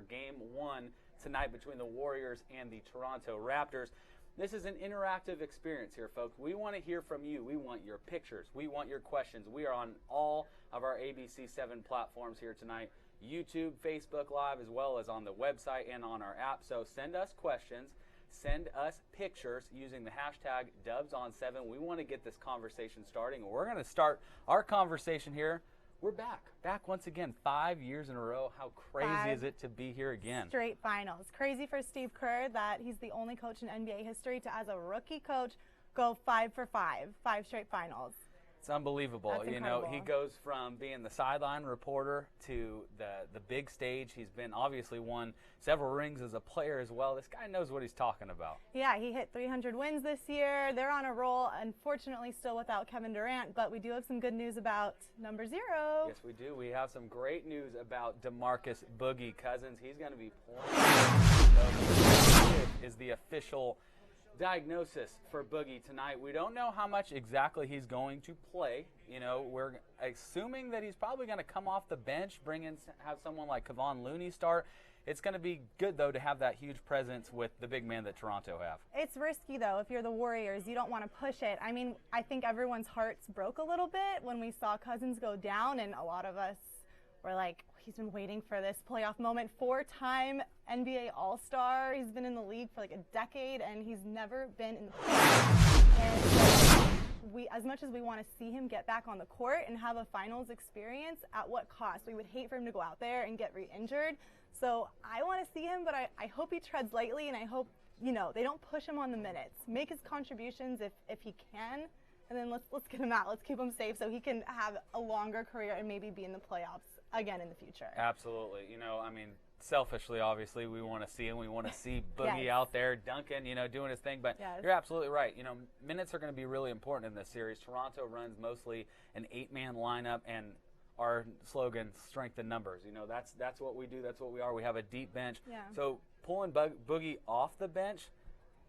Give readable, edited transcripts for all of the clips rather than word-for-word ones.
Game 1 tonight between the Warriors and the Toronto Raptors. This is an interactive experience here, folks. We want to hear from you. We want your pictures. We want your questions. We are on all of our ABC7 platforms here tonight, YouTube, Facebook Live, as well as on the website and on our app. So send us questions. Send us pictures using the hashtag #DubsOn7. We want to get this conversation starting. We're going to start our conversation here. We're back once again, 5 years in a row. How crazy is it to be here again? Straight finals. Crazy for Steve Kerr that he's the only coach in NBA history to, as a rookie coach, go 5 for 5 straight finals. It's unbelievable. That's incredible. He goes from being the sideline reporter to the big stage. He's been obviously won several rings as a player as well. This guy knows what he's talking about. Yeah, he hit 300 wins this year. They're on a roll, unfortunately still without Kevin Durant, but we do have some good news about number 0. Yes, we do. We have some great news about DeMarcus Boogie Cousins. He's going to be playing. So, is the official diagnosis for Boogie tonight. We don't know how much exactly he's going to play. We're assuming that he's probably going to come off the bench, have someone like Kevon Looney start. It's going to be good, though, to have that huge presence with the big man that Toronto have. It's risky, though. If you're the Warriors, you don't want to push it. I mean, I think everyone's hearts broke a little bit when we saw Cousins go down, and a lot of us were like, he's been waiting for this playoff moment. 4-time NBA All-Star. He's been in the league for like a decade, and he's never been in the playoffs. And so as much as we want to see him get back on the court and have a finals experience, at what cost? We would hate for him to go out there and get re-injured. So I want to see him, but I hope he treads lightly, and I hope, they don't push him on the minutes. Make his contributions if he can, and then let's get him out. Let's keep him safe so he can have a longer career and maybe be in the playoffs again in the future. Absolutely. Selfishly, obviously, we want to see him. We want to see Boogie out there dunking, doing his thing. But you're absolutely right. Minutes are going to be really important in this series. Toronto runs mostly an 8-man lineup, and our slogan, strength in numbers. That's what we do. That's what we are. We have a deep bench. Yeah. So pulling Boogie off the bench,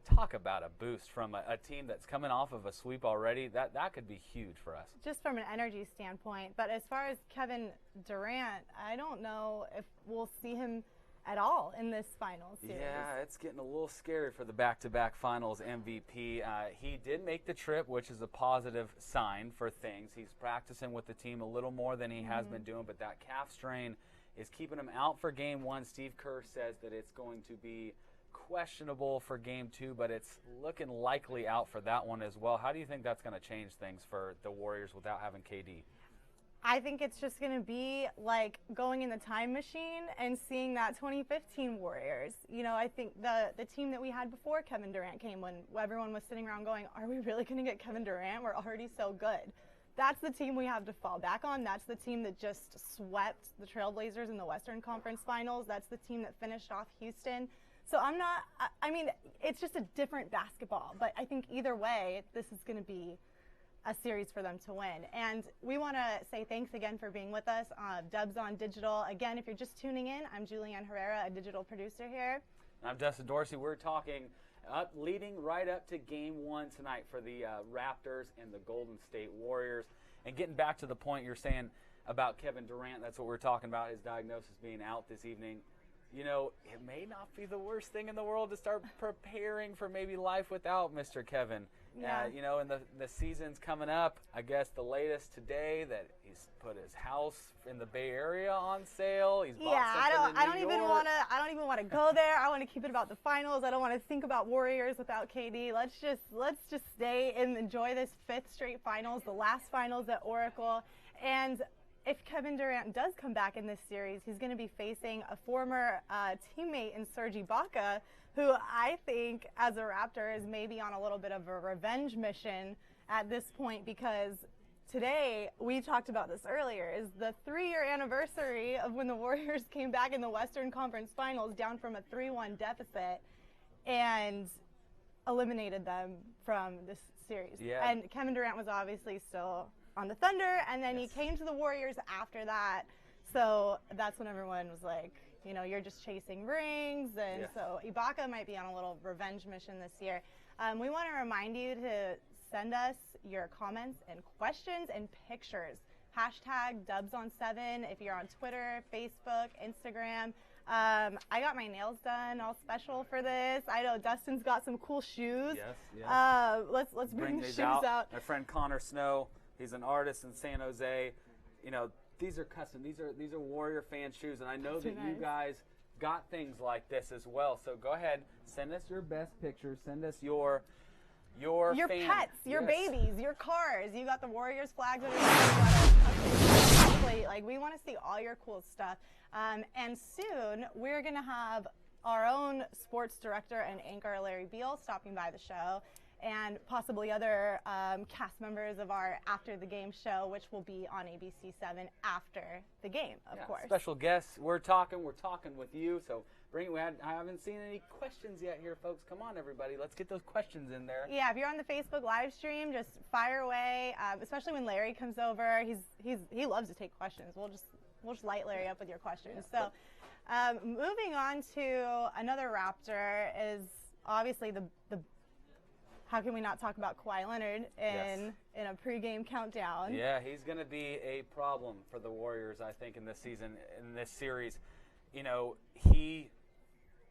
talk about a boost from a team that's coming off of a sweep already. That could be huge for us. Just from an energy standpoint. But as far as Kevin Durant, I don't know if we'll see him at all in this finals series. Yeah, it's getting a little scary for the back-to-back finals MVP. He did make the trip, which is a positive sign for things. He's practicing with the team a little more than he has been doing, but that calf strain is keeping him out for Game 1. Steve Kerr says that it's going to be questionable for Game 2, but it's looking likely out for that one as well. How do you think that's going to change things for the Warriors without having KD? I think it's just going to be like going in the time machine and seeing that 2015 Warriors. I think the team that we had before Kevin Durant came, when everyone was sitting around going, are we really going to get Kevin Durant? We're already so good. That's the team we have to fall back on. That's the team that just swept the Trailblazers in the Western Conference Finals. That's the team that finished off Houston. So it's just a different basketball. But I think either way, this is going to be a series for them to win. And we want to say thanks again for being with us on Dubs on Digital. Again, if you're just tuning in, I'm Julianne Herrera, a digital producer here. I'm Dustin Dorsey. We're talking leading right up to Game 1 tonight for the Raptors and the Golden State Warriors. And getting back to the point you're saying about Kevin Durant, that's what we're talking about, his diagnosis being out this evening. It may not be the worst thing in the world to start preparing for maybe life without Mr. Kevin. Yeah. And the season's coming up. I guess the latest today that he's put his house in the Bay Area on sale. He's bought something I don't even want to go there. I want to keep it about the finals. I don't want to think about Warriors without KD. Let's just stay and enjoy this 5th straight finals, the last finals at Oracle. And if Kevin Durant does come back in this series, he's going to be facing a former teammate in Serge Ibaka, who I think, as a Raptor, is maybe on a little bit of a revenge mission at this point, because today, we talked about this earlier, is the 3-year anniversary of when the Warriors came back in the Western Conference Finals down from a 3-1 deficit and eliminated them from this series. Yeah. And Kevin Durant was obviously still on the Thunder, and then he came to the Warriors after that. So that's when everyone was like, you're just chasing rings. And so Ibaka might be on a little revenge mission this year. We want to remind you to send us your comments and questions and pictures. Hashtag #DubsOn7 if you're on Twitter, Facebook, Instagram. I got my nails done, all special for this. I know Dustin's got some cool shoes. Yes. Let's bring the these shoes out. My friend Connor Snow, he's an artist in San Jose. You know, these are custom. These are Warrior fan shoes, and I know that you guys got things like this as well. So go ahead, send us your best pictures. Send us your pets, your babies, your cars. You got the Warriors flags under your like, we want to see all your cool stuff. And soon we're gonna have our own sports director and anchor Larry Beal stopping by the show, and possibly other cast members of our After the Game show, which will be on ABC7 after the game, of course. Special guests. We're talking with you. So I haven't seen any questions yet here, folks. Come on, everybody. Let's get those questions in there. Yeah, if you're on the Facebook live stream, just fire away. Especially when Larry comes over, he loves to take questions. We'll just light Larry up with your questions. So, moving on to another Raptor is obviously the how can we not talk about Kawhi Leonard in a pregame countdown? Yeah, he's going to be a problem for the Warriors, I think, in this season, in this series. You know, he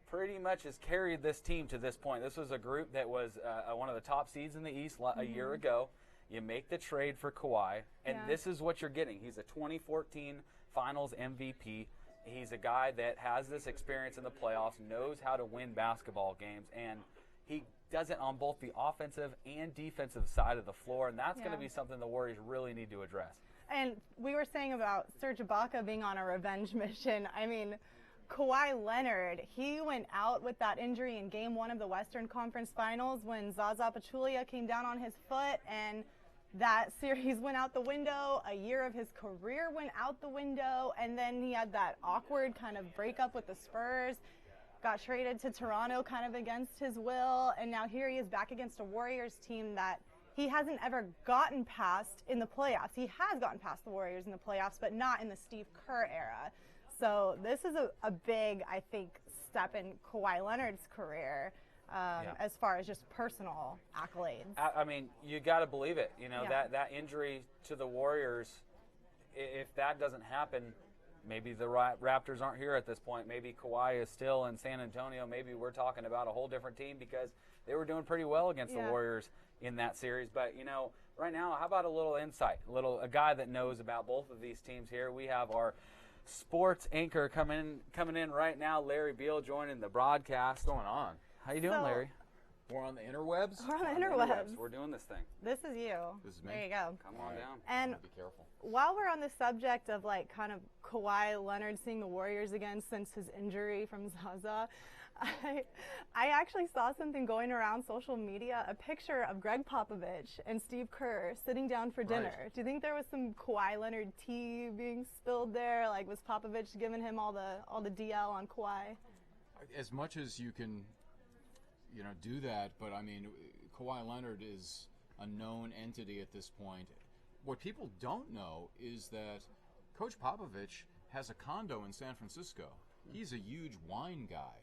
pretty much has carried this team to this point. This was a group that was one of the top seeds in the East a year ago. You make the trade for Kawhi, and this is what you're getting. He's a 2014 Finals MVP. He's a guy that has this experience in the playoffs, knows how to win basketball games, and he does it on both the offensive and defensive side of the floor, and that's going to be something the Warriors really need to address. And we were saying about Serge Ibaka being on a revenge mission. I mean, Kawhi Leonard, he went out with that injury in Game 1 of the Western Conference Finals when Zaza Pachulia came down on his foot, and that series went out the window. A year of his career went out the window, and then he had that awkward kind of breakup with the Spurs. Got traded to Toronto kind of against his will, and now here he is back against a Warriors team that he hasn't ever gotten past in the playoffs. He has gotten past the Warriors in the playoffs, but not in the Steve Kerr era. So this is a big, I think, step in Kawhi Leonard's career as far as just personal accolades. I mean, you got to believe it. You know, that injury to the Warriors, if that doesn't happen, maybe the Raptors aren't here at this point. Maybe Kawhi is still in San Antonio. Maybe we're talking about a whole different team because they were doing pretty well against the Warriors in that series. But, you know, right now, how about a little insight, a guy that knows about both of these teams here. We have our sports anchor coming in right now, Larry Beal, joining the broadcast. What's going on? How you doing, Larry? We're on the interwebs? We're on the interwebs. We're doing this thing. This is you. This is me. There you go. Come on down. And be careful. While we're on the subject of like kind of Kawhi Leonard seeing the Warriors again since his injury from Zaza, I actually saw something going around social media, a picture of Greg Popovich and Steve Kerr sitting down for dinner. Right. Do you think there was some Kawhi Leonard tea being spilled there? Like, was Popovich giving him all the DL on Kawhi? As much as you can, do that, but I mean, Kawhi Leonard is a known entity at this point. What people don't know is that Coach Popovich has a condo in San Francisco. He's a huge wine guy.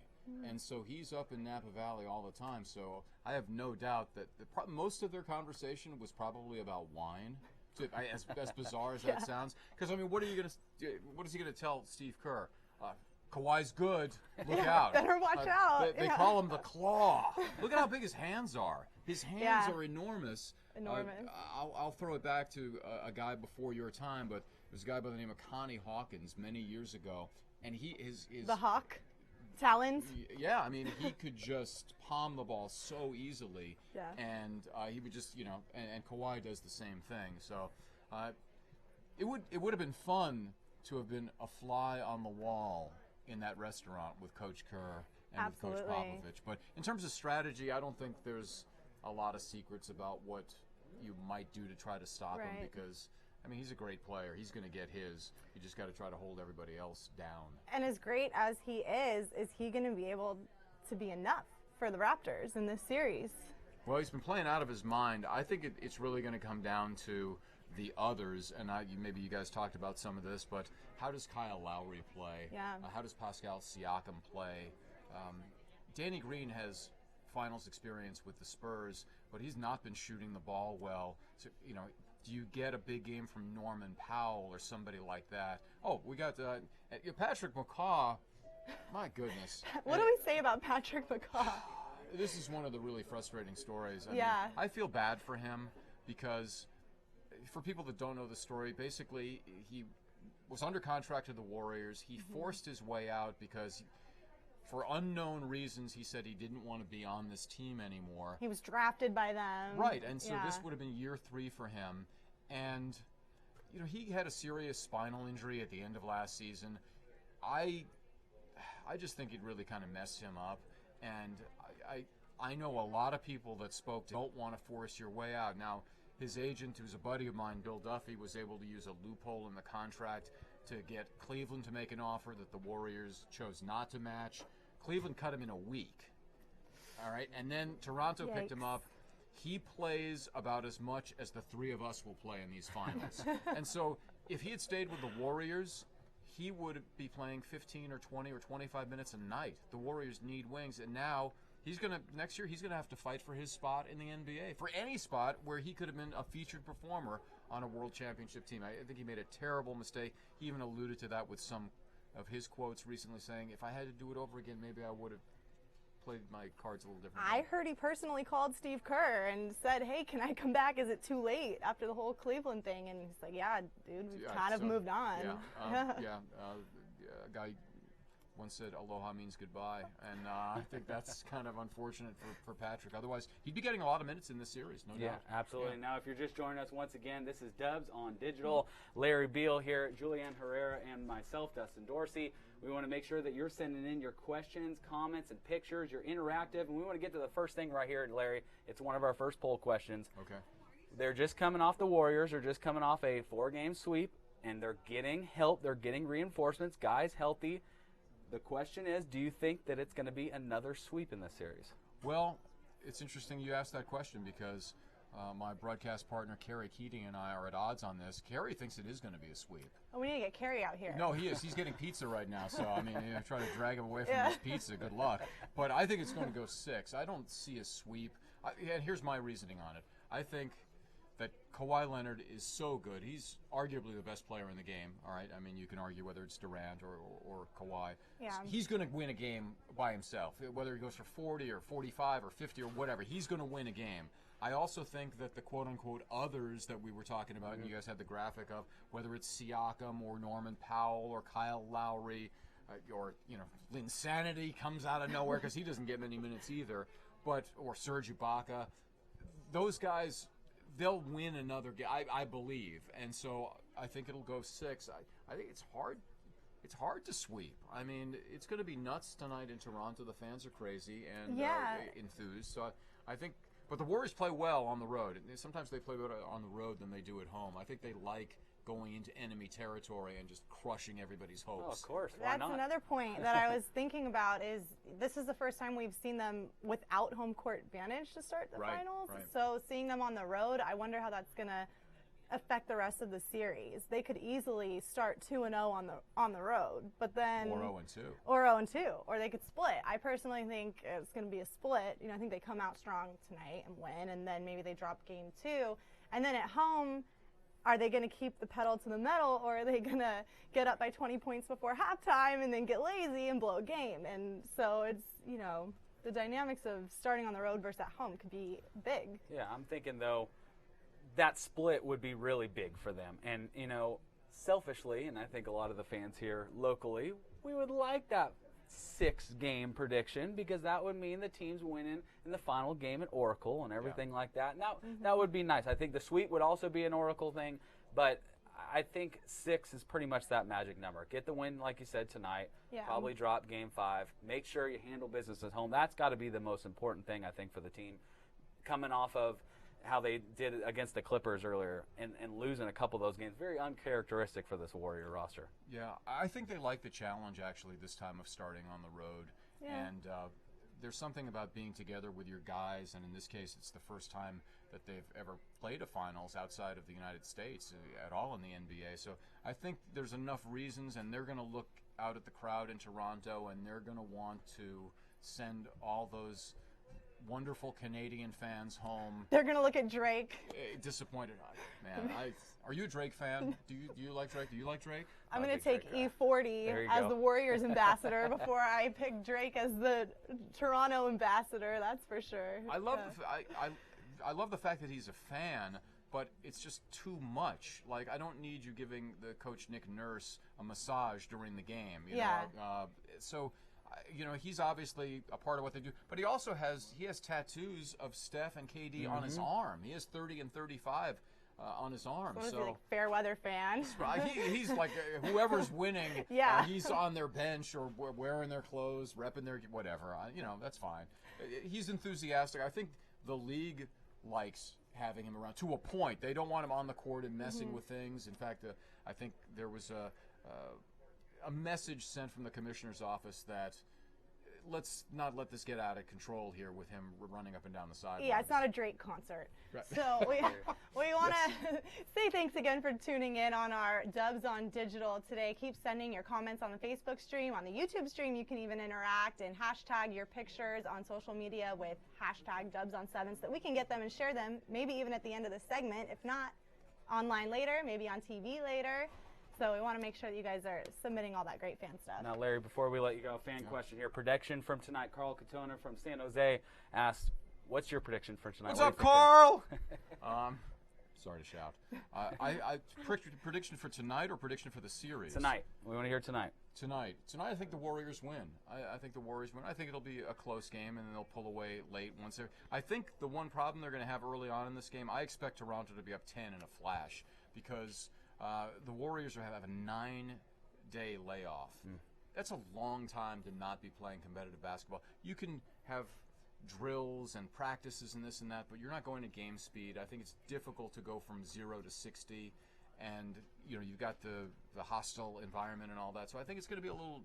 And so he's up in Napa Valley all the time. So I have no doubt that most of their conversation was probably about wine. As bizarre as that sounds, because I mean, what is he going to tell Steve Kerr? Kawhi's good. Look out! Better watch out. They call him the Claw. Look at how big his hands are. His hands are enormous. Enormous. I'll throw it back to a guy before your time, but there's a guy by the name of Connie Hawkins many years ago, and he is the Hawk. Talons. Yeah, I mean, he could just palm the ball so easily. Yeah. And he would just, and Kawhi does the same thing. So it would have been fun to have been a fly on the wall in that restaurant with Coach Kerr and with Coach Popovich. But in terms of strategy, I don't think there's a lot of secrets about what you might do to try to stop him because I mean, he's a great player. He's going to get his. You just got to try to hold everybody else down. And as great as he is he going to be able to be enough for the Raptors in this series? Well, he's been playing out of his mind. I think it's really going to come down to the others, and maybe you guys talked about some of this, but how does Kyle Lowry play? Yeah. How does Pascal Siakam play? Danny Green has finals experience with the Spurs, but he's not been shooting the ball well. So, do you get a big game from Norman Powell or somebody like that? Oh, we got Patrick Mccaw My goodness. What do we say about Patrick Mccaw? This is one of the really frustrating stories. I mean, Yeah. I feel bad for him because, for people that don't know the story, basically he was under contract to the Warriors. He forced his way out because, for unknown reasons, he said he didn't want to be on this team anymore. He was drafted by them. Right, and so Yeah. this would have been year 3 for him. And, you know, he had a serious spinal injury at the end of last season. I just think it really kind of messed him up. And I know a lot of people that spoke to don't want to force your way out. Now, his agent, who's a buddy of mine, Bill Duffy, was able to use a loophole in the contract to get Cleveland to make an offer that the Warriors chose not to match. Cleveland cut him in a week. All right, and then Toronto picked him Yikes. up. He plays about as much as the 3 of us will play in these finals. And so if he had stayed with the Warriors, he would be playing 15 or 20 or 25 minutes a night. The Warriors need wings, and now next year he's going to have to fight for his spot in the NBA, for any spot where he could have been a featured performer on a world championship team. I think he made a terrible mistake. He even alluded to that with some of his quotes recently, saying, if I had to do it over again, maybe I would have played my cards a little differently. I heard he personally called Steve Kerr and said, hey, can I come back? Is it too late after the whole Cleveland thing? And he's like, yeah, dude, we've kind of moved on. A guy once said aloha means goodbye, and I think that's kind of unfortunate for Patrick. Otherwise, he'd be getting a lot of minutes in this series, no doubt. Absolutely. Yeah. Now, if you're just joining us once again, this is Dubs on Digital. Larry Beal here, Julianne Herrera, and myself, Dustin Dorsey. We want to make sure that you're sending in your questions, comments, and pictures. You're interactive, and we want to get to the first thing right here, Larry. It's one of our first poll questions. Okay. They're just coming off the Warriors. They're just coming off a 4-game sweep, and they're getting help. They're getting reinforcements, guys healthy. The question is, do you think that it's going to be another sweep in this series? Well, it's interesting you asked that question because my broadcast partner, Kerry Keating, and I are at odds on this. Kerry thinks it is going to be a sweep. Oh, we need to get Kerry out here. No, he is. He's getting pizza right now, so, I mean, try to drag him away from his pizza. Good luck. But I think it's going to go 6. I don't see a sweep. And here's my reasoning on it. I think that Kawhi Leonard is so good. He's arguably the best player in the game, all right? I mean, you can argue whether it's Durant or Kawhi. Yeah. He's going to win a game by himself, whether he goes for 40 or 45 or 50 or whatever. He's going to win a game. I also think that the quote-unquote others that we were talking about, and you guys had the graphic of, whether it's Siakam or Norman Powell or Kyle Lowry or, Linsanity comes out of nowhere because he doesn't get many minutes either, or Serge Ibaka, those guys, they'll win another game, I believe. And so I think it'll go 6. I think it's hard. It's hard to sweep. I mean, it's going to be nuts tonight in Toronto. The fans are crazy and enthused. So I think, but the Warriors play well on the road. Sometimes they play better on the road than they do at home. I think they like going into enemy territory and just crushing everybody's hopes. Oh, of course. Why That's not? another point that I was thinking about is this is the first time we've seen them without home court advantage to start the finals. Right. So seeing them on the road, I wonder how that's going to affect the rest of the series. They could easily start 2-0 on the road, but then Or 0-2. Or 0-2, or they could split. I personally think it's going to be a split. I think they come out strong tonight and win, and then maybe they drop game 2, and then at home, are they going to keep the pedal to the metal, or are they going to get up by 20 points before halftime and then get lazy and blow a game? And so it's, the dynamics of starting on the road versus at home could be big. Yeah, I'm thinking, though, that split would be really big for them. And, selfishly, and I think a lot of the fans here locally, we would like that 6-game prediction because that would mean the team's winning in the final game at Oracle and everything like that. Now, that would be nice. I think the sweep would also be an Oracle thing, but I think 6 is pretty much that magic number. Get the win, like you said, tonight. Yeah. Probably drop game 5. Make sure you handle business at home. That's got to be the most important thing, I think, for the team. Coming off of how they did against the Clippers earlier and losing a couple of those games. Very uncharacteristic for this Warrior roster. Yeah, I think they like the challenge, actually, this time of starting on the road. Yeah. And there's something about being together with your guys, and in this case, it's the first time that they've ever played a finals outside of the United States at all in the NBA. So I think there's enough reasons, and they're going to look out at the crowd in Toronto, and they're going to want to send all those wonderful Canadian fans home. They're going to look at Drake. Disappointed. Man, are you a Drake fan? Do you like Drake? Do you like Drake? I'm going to take E40 as the Warriors ambassador before I pick Drake as the Toronto ambassador. That's for sure. I love I love the fact that he's a fan, but it's just too much. Like, I don't need you giving the coach Nick Nurse a massage during the game. You know? So, you know, he's obviously a part of what they do, but he also has tattoos of Steph and KD on his arm. He has 30 and 35 on his arm. So, like fair weather fan. He's like whoever's winning. He's on their bench or wearing their clothes, repping their whatever. You know, that's fine. He's enthusiastic. I think the league likes having him around to a point. They don't want him on the court and messing with things. In fact, I think there was a message sent from the commissioner's office that let's not let this get out of control here with him running up and down the sidelines. Yeah, it's not a Drake concert. Right. So we want to say thanks again for tuning in on our Dubs on Digital today. Keep sending your comments on the Facebook stream, on the YouTube stream. You can even interact and hashtag your pictures on social media with hashtag Dubs on 7 so that we can get them and share them, maybe even at the end of the segment. If not, online later, maybe on TV later. So we want to make sure that you guys are submitting all that great fan stuff. Now, Larry, before we let you go, fan question here. Prediction from tonight. Carl Katona from San Jose asked, what's your prediction for tonight? What's up, Carl? Sorry to shout. Prediction for tonight or prediction for the series? Tonight. We want to hear tonight. Tonight, I think the Warriors win. I think the Warriors win. I think it'll be a close game, and then they'll pull away late once they're. I think the one problem they're going to have early on in this game, I expect Toronto to be up 10 in a flash because the Warriors have a 9-day layoff. That's a long time to not be playing competitive basketball. You can have drills and practices and this and that, but you're not going to game speed. I think it's difficult to go from 0 to 60, and you know you've got the hostile environment and all that. So I think it's going to be a little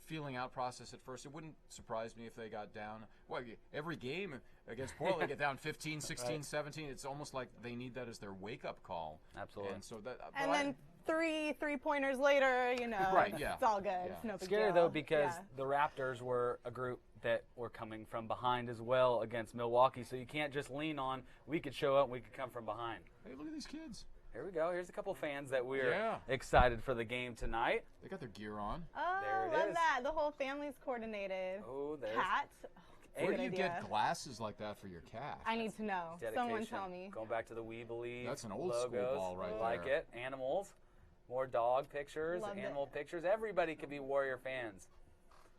feeling out process at first. It wouldn't surprise me if they got down. Well, every game against Portland, they get down 15, 16, right. 17. It's almost like they need that as their wake-up call. Absolutely. And so that. And then three-pointers later, you know, right, yeah. It's all good. Yeah. It's no big Scary, deal. though, because the Raptors were a group that were coming from behind as well against Milwaukee, so you can't just lean on, we could show up, we could come from behind. Hey, look at these kids. Here we go. Here's a couple fans that we're excited for the game tonight. They got their gear on. Oh, there it love is. that. The whole family's coordinated. Oh, there's Cat. Where do you get glasses like that for your cat? I need to know. dedication. Someone tell me. Going back to the We Believe That's an old logos. school ball right there. Like it. Animals. More dog pictures, Love animal pictures. Everybody could be Warrior fans.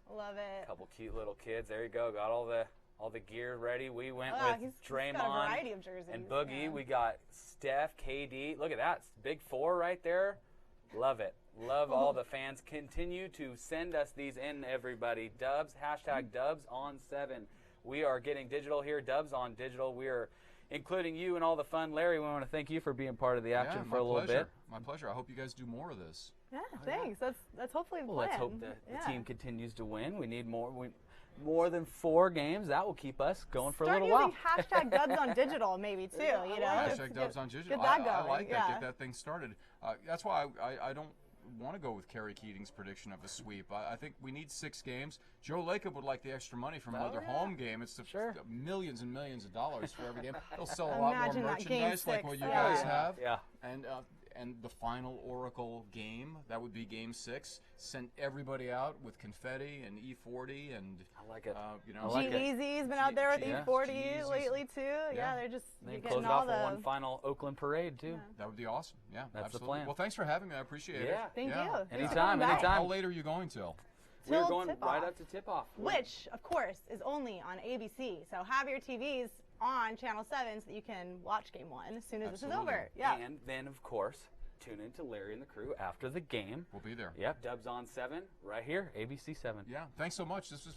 Love it. A couple cute little kids. There you go. Got all the gear ready. We went with He's Draymond got a variety of jerseys, and Boogie. We got Steph, KD. Look at that. Big four right there. Love it. Love all the fans. Continue to send us these in, everybody. Dubs, hashtag Dubs on 7. We are getting digital here. Dubs on Digital. We are including you and all the fun. Larry, we want to thank you for being part of the action for a little bit. My pleasure. I hope you guys do more of this. Yeah, thanks. That's hopefully the plan. Let's hope that the team continues to win. We need more than 4 games. That will keep us going for a little while. Start using hashtag Dubs on Digital maybe too. You know, hashtag Dubs on Digital. Get that going. I like that. Get that thing started. That's why I don't want to go with Kerry Keating's prediction of a sweep. I think we need 6 games. Joe Lacob would like the extra money from another home game. It's millions and millions of dollars for every game. They'll sell a lot more merchandise like what you guys have. Yeah. And the final Oracle game, that would be Game 6, sent everybody out with confetti and E40 and I like it. You know, G-Eazy's been out there with E40 lately too. Yeah, they're just getting getting all all the one final Oakland parade too. That would be awesome. Yeah, that's absolutely. the plan. Well, thanks for having me. I appreciate it. Yeah, thank you. Anytime. How late are you going till? We're going right up to tip-off. Which, of course, is only on ABC. So have your TVs on Channel 7 so that you can watch Game 1 as soon as this is over. Yeah. And then, of course, tune in to Larry and the crew after the game. We'll be there. Yep, Dubs on 7, right here, ABC 7. Yeah, thanks so much. This was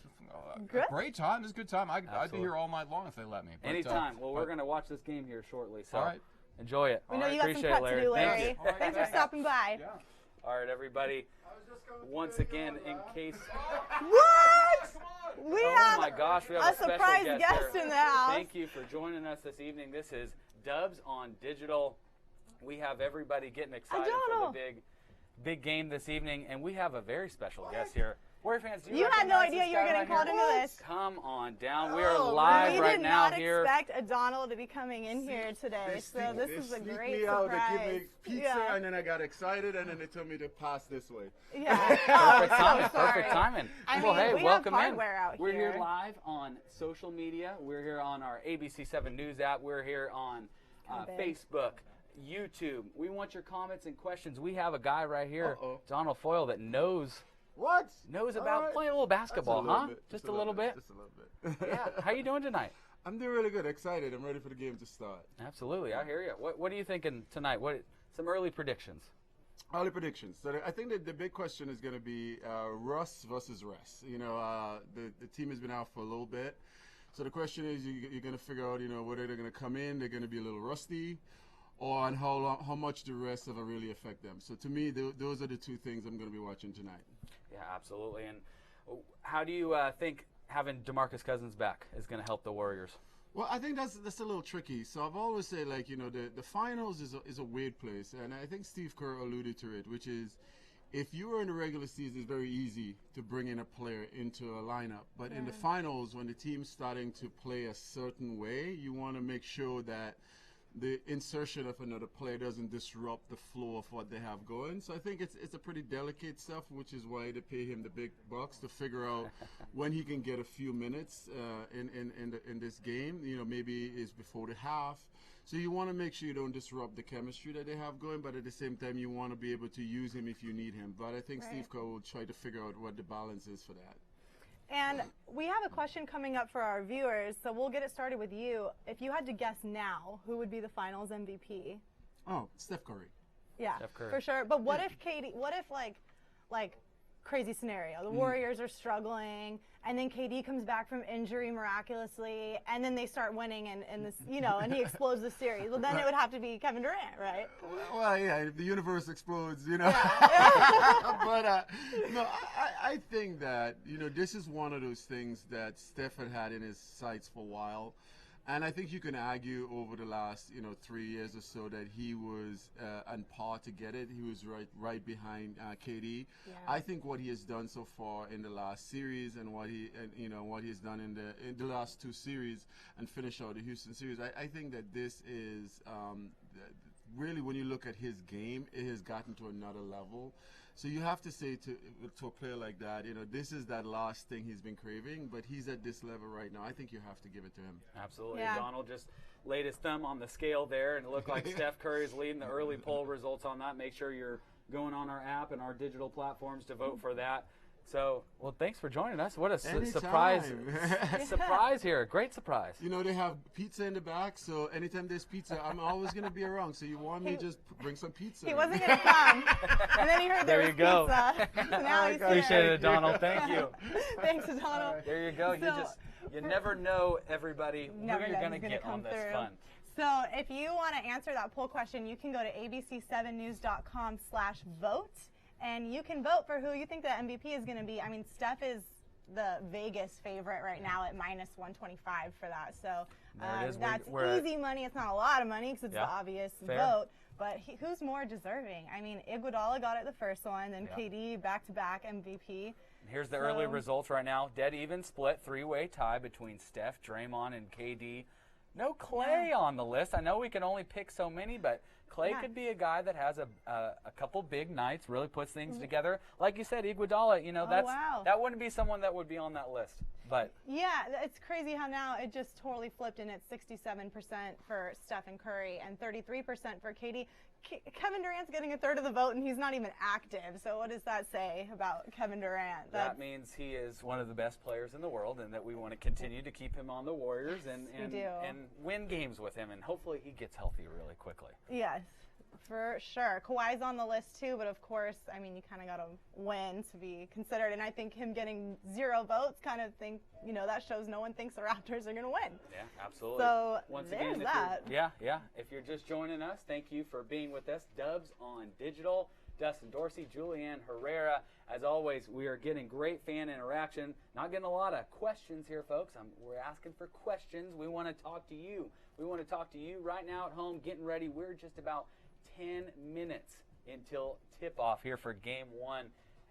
a great time. This is a good time. I'd be here all night long if they let me. But, anytime. Well, we're going to watch this game here shortly. So all right. Enjoy it. We know you got some prep to do, Larry. Thanks for stopping by. Yeah. All right, everybody. Once again, in case... What? We have my gosh, we have a surprise special guest in the house. Thank you for joining us this evening. This is Dubs on Digital. We have everybody getting excited for the big game this evening, and we have a very special guest here. Warrior fans, do You had no recognize idea this you were guy getting right called here? into this. Come on down. We are Oh, live We right did now not here. expect O'Donnell to be coming in here today, so this is a sneaked great me out, surprise. they give me pizza, Yeah. and then I got excited, and then they told me to pass this way. Yeah. Perfect Oh, timing. so Perfect sorry. timing. I Well, mean, hey, we have welcome in. hardware out We're here here. live on social media. We're here on our ABC7 News app. We're here on big. Facebook, YouTube. We want your comments and questions. We have a guy right here, Uh-oh. Donald Foyle, that knows What? about All right. playing a little basketball, Just a little huh? bit, Just a little bit. Just a little bit. Yeah. How you doing tonight? I'm doing really good. Excited. I'm ready for the game to start. Absolutely, I hear you. What are you thinking tonight? Some early predictions? Early predictions. So I think that the big question is going to be Russ versus rest. You know, the team has been out for a little bit. So the question is, you're going to figure out, whether they're going to come in, they're going to be a little rusty, or on how much the rest of it really affect them. So to me, those are the two things I'm going to be watching tonight. Yeah, absolutely. And how do you think having DeMarcus Cousins back is going to help the Warriors? Well, I think that's a little tricky. So I've always said, the finals is a weird place, and I think Steve Kerr alluded to it, which is if you were in the regular season, it's very easy to bring in a player into a lineup. But in the finals, when the team's starting to play a certain way, you want to make sure that the insertion of another player doesn't disrupt the flow of what they have going. So I think it's a pretty delicate stuff, which is why they pay him the big bucks to figure out when he can get a few minutes in this game. Maybe it's before the half. So you want to make sure you don't disrupt the chemistry that they have going, but at the same time you want to be able to use him if you need him. But I think Steve Kerr will try to figure out what the balance is for that. And we have a question coming up for our viewers, so we'll get it started with you. If you had to guess now, who would be the Finals MVP? Oh, Steph Curry. Yeah, Steph Curry. for sure. But what if like crazy scenario, the Warriors are struggling, and then KD comes back from injury miraculously, and then they start winning, and this, and he explodes the series. Well, then it would have to be Kevin Durant, right? Well, yeah, if the universe explodes, Yeah. But no, I think that this is one of those things that Steph had in his sights for a while. And I think you can argue over the last 3 years or so that he was on par to get it. He was right behind KD. Yeah. I think what he has done so far in the last series and what he has done in the last two series and finish out the Houston series. I think that this is really, when you look at his game, it has gotten to another level. So you have to say to a player like that, this is that last thing he's been craving, but he's at this level right now. I think you have to give it to him. Absolutely. Yeah. Donald just laid his thumb on the scale there, and it looked like Steph Curry is leading the early poll results on that. Make sure you're going on our app and our digital platforms to vote for that. So, well, thanks for joining us. What a surprise surprise here. Great surprise. They have pizza in the back, so anytime there's pizza, I'm always going to be around. So you want me, just bring some pizza. He wasn't going to come, and then he heard there was you go. pizza. So now he's Appreciate here. it, Donald. Thank you. Thanks, Donald. There you go. So, you never know, everybody, who Never you're know going to who's get come on this through. fun. So if you want to answer that poll question, you can go to abc7news.com/vote, and you can vote for who you think the MVP is going to be. I mean, Steph is the Vegas favorite right now at -125 for that. So There it is. that's We're easy money. It's not a lot of money because it's the obvious Fair. vote. But who's more deserving? I mean, Iguodala got it the first one, then KD back-to-back MVP. Here's the early results right now. Dead even split, three-way tie between Steph, Draymond, and KD. No Clay on the list. I know we can only pick so many, but Clay could be a guy that has a couple big nights, really puts things together. Like you said, Iguodala, that wouldn't be someone that would be on that list. But yeah, it's crazy how now it just totally flipped, and it's 67% for Steph and Curry and 33% for KD. Kevin Durant's getting a third of the vote, and he's not even active. So what does that say about Kevin Durant? That means he is one of the best players in the world, and that we want to continue to keep him on the Warriors and win games with him, and hopefully he gets healthy really quickly. Yes, for sure. Kawhi's on the list too, but of course, I mean, you kind of got to win to be considered, and I think him getting 0 votes that shows no one thinks the Raptors are going to win. Yeah, absolutely. So once there's again, that. If you're just joining us, thank you for being with us. Dubs on Digital, Dustin Dorsey, Julianne Herrera. As always, we are getting great fan interaction. Not getting a lot of questions here, folks. We're asking for questions. We want to talk to you. We want to talk to you right now at home, getting ready. We're just about 10 minutes until tip-off here for Game 1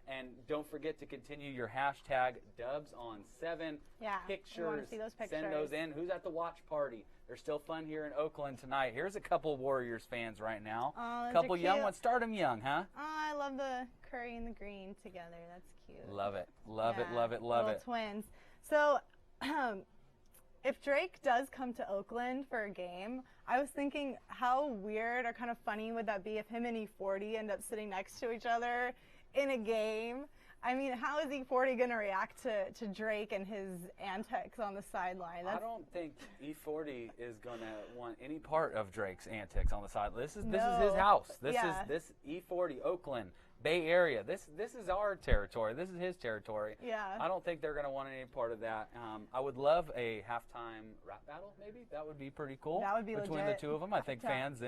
And don't forget to continue your hashtag #DubsOn7. Yeah, Pictures. we want to see those pictures. Send those in. Who's at the watch party? There's still fun here in Oakland tonight. Here's a couple Warriors fans right now. Oh, a couple young ones. Start them young, huh? Oh, I love the Curry and the green together. That's cute. Love it. Love it, Yeah, love it, love little it. twins. So, if Drake does come to Oakland for a game, I was thinking how weird or kind of funny would that be if him and E40 end up sitting next to each other in a game? I mean, how is E40 going to react to Drake and his antics on the sideline? I don't think E40 is going to want any part of Drake's antics on the side. This is his house. This is E40 Oakland Bay Area. This is our territory. This is his territory. Yeah. I don't think they're going to want any part of that. I would love a halftime rap battle. Maybe that would be pretty cool. That would be between legit. the two of them. I think fans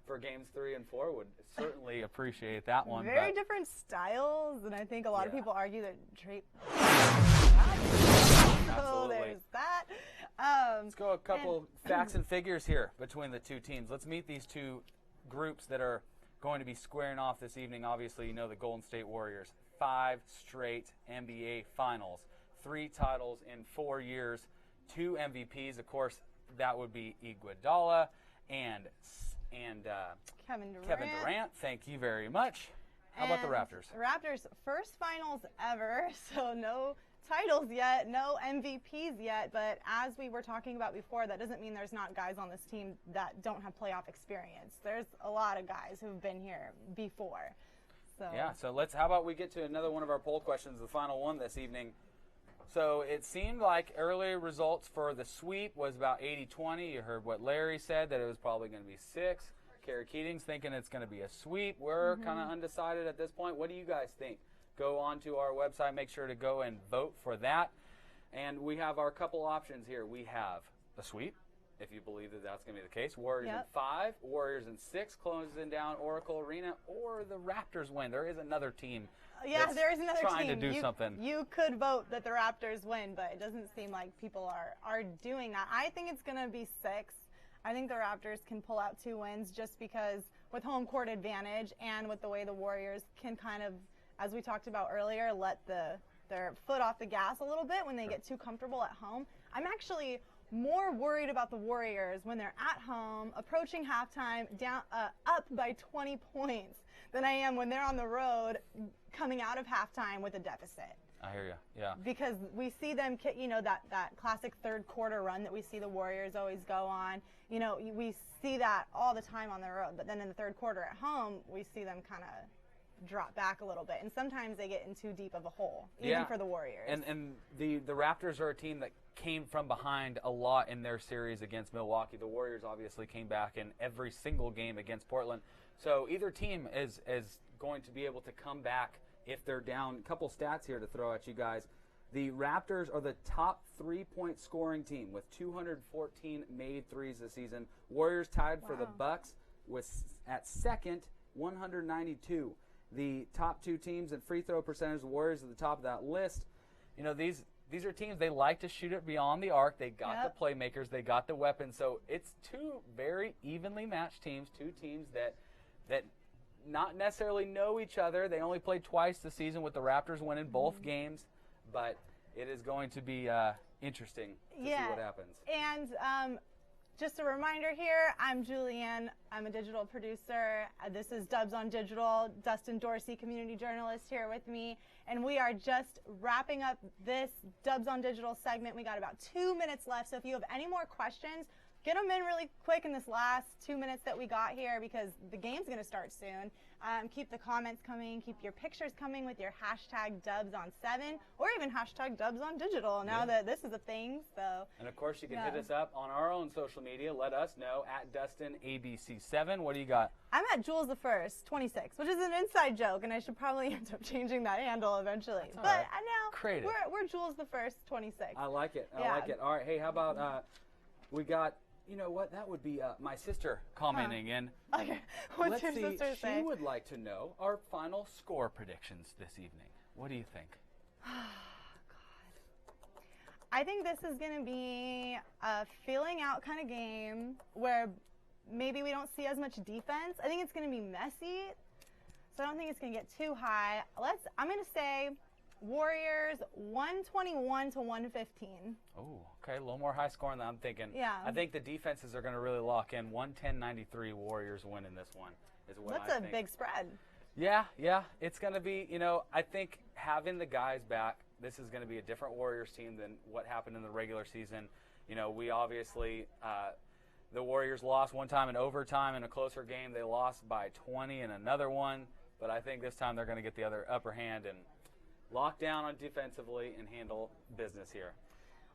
for games 3 and 4 would certainly appreciate that one. Very different styles, and I think a lot of people argue that Drake. So there's that. Let's go a couple facts and figures here between the two teams. Let's meet these two groups that are going to be squaring off this evening. Obviously, you know the Golden State Warriors. 5 straight NBA Finals. 3 titles in 4 years. 2 MVPs. Of course, that would be Iguodala and Kevin Durant. Thank you very much. How about the Raptors? Raptors, first finals ever, so no titles yet, no MVPs yet, but as we were talking about before, that doesn't mean there's not guys on this team that don't have playoff experience. There's a lot of guys who've been here before. So yeah, so how about we get to another one of our poll questions, the final one this evening. So it seemed like early results for the sweep was about 80-20. You heard what Larry said, that it was probably going to be 6. Kerry Keating's thinking it's going to be a sweep. We're kind of undecided at this point. What do you guys think? Go on to our website. Make sure to go and vote for that. And we have our couple options here. We have a sweep, if you believe that that's going to be the case. Warriors in 5, Warriors in 6, closing down Oracle Arena, or the Raptors win. There is another team. Yeah, there is another trying team. to do something. You could vote that the Raptors win, but it doesn't seem like people are doing that. I think it's going to be 6. I think the Raptors can pull out 2 wins just because with home court advantage and with the way the Warriors can kind of, as we talked about earlier, let their foot off the gas a little bit when they get too comfortable at home. I'm actually more worried about the Warriors when they're at home, approaching halftime, down up by 20 points, than I am when they're on the road coming out of halftime with a deficit. I hear you, yeah. Because we see them, that classic third quarter run that we see the Warriors always go on. We see that all the time on the road, but then in the third quarter at home, we see them kind of drop back a little bit, and sometimes they get in too deep of a hole, even for the Warriors. And the Raptors are a team that came from behind a lot in their series against Milwaukee. The Warriors obviously came back in every single game against Portland. So either team is going to be able to come back if they're down. A couple stats here to throw at you guys. The Raptors are the top 3-point scoring team with 214 made threes this season. Warriors tied for the Bucks at second, 192. The top 2 teams in free throw percentage, the Warriors at the top of that list. These are teams, they like to shoot it beyond the arc. They got the playmakers, they got the weapons. So it's 2 very evenly matched teams, 2 teams that not necessarily know each other. They only played twice this season, with the Raptors winning both games, but it is going to be interesting to see what happens. And just a reminder here, I'm Julianne. I'm a digital producer. This is Dubs on Digital. Dustin Dorsey, community journalist, here with me. And we are just wrapping up this Dubs on Digital segment. We got about 2 minutes left, so if you have any more questions, get them in really quick in this last 2 minutes that we got here, because the game's going to start soon. Keep the comments coming. Keep your pictures coming with your hashtag #DubsOn7 or even hashtag #DubsOnDigital now that this is a thing. So. And, of course, you can hit us up on our own social media. Let us know at DustinABC7. What do you got? I'm at Jules the First 26, which is an inside joke, and I should probably end up changing that handle eventually. But right. now Creative. we're Jules the First 26. I like it. I like it. All right. Hey, how about we got... You know what? That would be my sister commenting in. Okay. What's your sister say? She would like to know our final score predictions this evening. What do you think? God. I think this is going to be a feeling out kind of game where maybe we don't see as much defense. I think it's going to be messy. So I don't think it's going to get too high. I'm going to say Warriors 121 to 115. Oh, okay, a little more high scoring than I'm thinking. Yeah. I think the defenses are going to really lock in. 110-93 Warriors win in this one is what I think. That's a big spread. Yeah, it's going to be, I think having the guys back, this is going to be a different Warriors team than what happened in the regular season. We obviously, the Warriors lost one time in overtime in a closer game. They lost by 20 in another one, but I think this time they're going to get the upper hand and lock down on defensively and handle business here.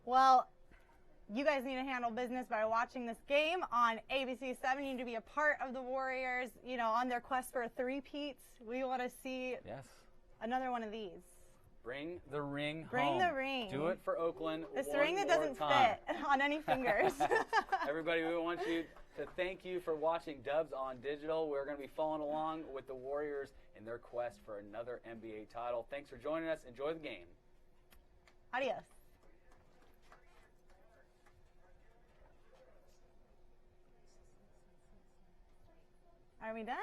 Well, you guys need to handle business by watching this game on ABC7. You need to be a part of the Warriors, on their quest for a three-peat. We want to see another one of these. Bring the ring home. Bring the ring. Do it for Oakland. This ring that doesn't fit on any fingers. Everybody, we want you to thank you for watching Dubs on Digital. We're going to be following along with the Warriors in their quest for another NBA title. Thanks for joining us. Enjoy the game. Adios. Are we done?